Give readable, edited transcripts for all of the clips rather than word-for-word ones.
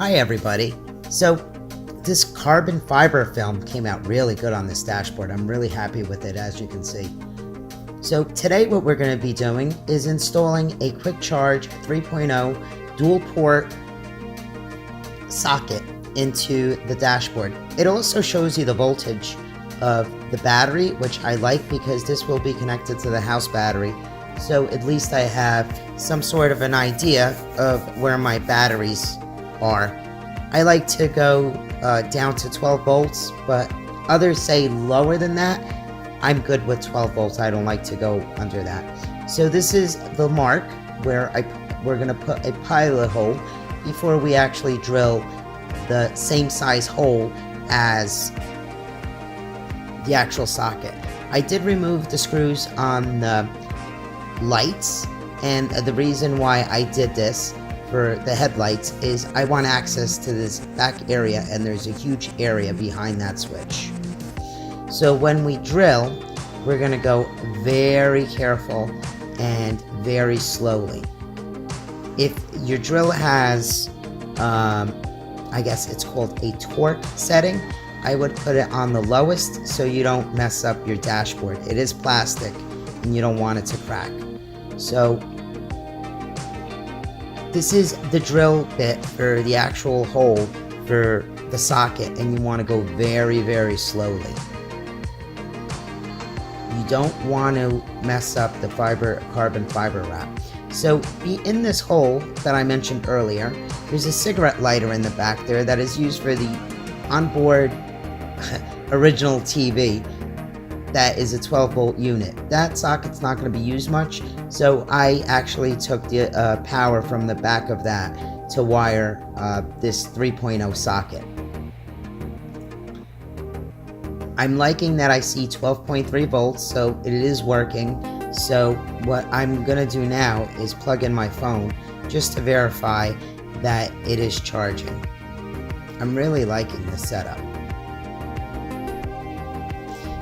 Hi everybody. So this carbon fiber film came out really good on this dashboard. I'm really happy with it, as you can see. So today what we're going to be doing is installing a quick charge 3.0 dual port socket into the dashboard. It also shows you the voltage of the battery, which I like because this will be connected to the house battery. So at least I have some sort of an idea of where my batteries are. I like to go down to 12 volts, but others say lower than that. I'm good with 12 volts. I don't like to go under that. So this is the mark where we're going to put a pilot hole before we actually drill the same size hole as the actual socket. I did remove the screws on the lights, and the reason why I did this for the headlights is I want access to this back area, and there's a huge area behind that switch. So when we drill, we're going to go very careful and very slowly. If your drill has I guess it's called a torque setting, I would put it on the lowest so you don't mess up your dashboard. It is plastic and you don't want it to crack. So this is the drill bit for the actual hole for the socket, and you want to go very, very slowly. You don't want to mess up the carbon fiber wrap. So in this hole that I mentioned earlier, there's a cigarette lighter in the back there that is used for the onboard original TV. That is a 12 volt unit. That socket's not going to be used much, so I actually took the power from the back of that to wire this 3.0 socket. I'm liking that I see 12.3 volts, so it is working. So what I'm going to do now is plug in my phone just to verify that it is charging. I'm really liking this setup.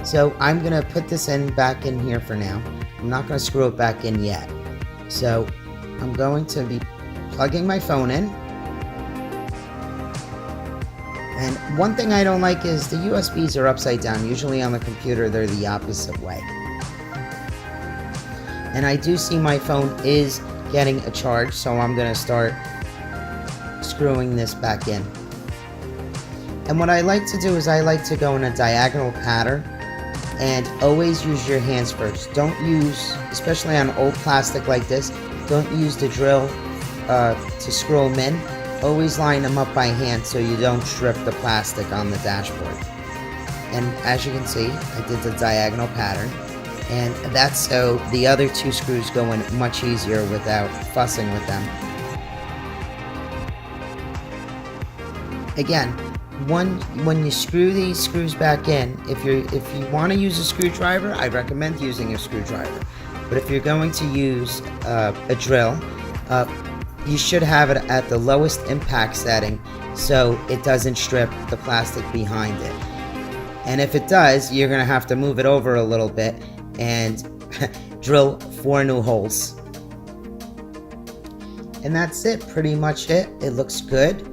So I'm going to put this back in here for now. I'm not going to screw it back in yet. So I'm going to be plugging my phone in. And one thing I don't like is the USBs are upside down. Usually on the computer they're the opposite way. And I do see my phone is getting a charge, so I'm going to start screwing this back in. And what I like to do is I like to go in a diagonal pattern and always use your hands first. Don't use, especially on old plastic like this, don't use the drill to screw them in. Always line them up by hand so you don't strip the plastic on the dashboard. And as you can see, I did the diagonal pattern. And that's so the other two screws go in much easier without fussing with them. Again, when you screw these screws back in, if you want to use a screwdriver, I recommend using a screwdriver. But if you're going to use a drill, you should have it at the lowest impact setting so it doesn't strip the plastic behind it. And if it does, you're going to have to move it over a little bit and drill 4 new holes. And that's it, pretty much it. It looks good.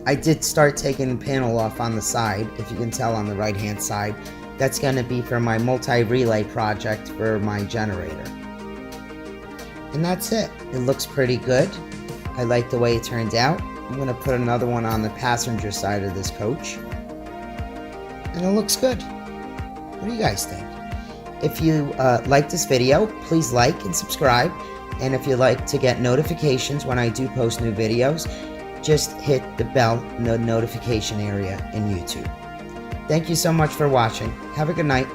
I did start taking the panel off on the side, if you can tell on the right hand side. That's going to be for my multi-relay project for my generator. And that's it. It looks pretty good. I like the way it turned out. I'm going to put another one on the passenger side of this coach. And it looks good. What do you guys think? If you like this video, please like and subscribe. And if you like to get notifications when I do post new videos, just hit the bell in the notification area in YouTube. Thank you so much for watching. Have a good night.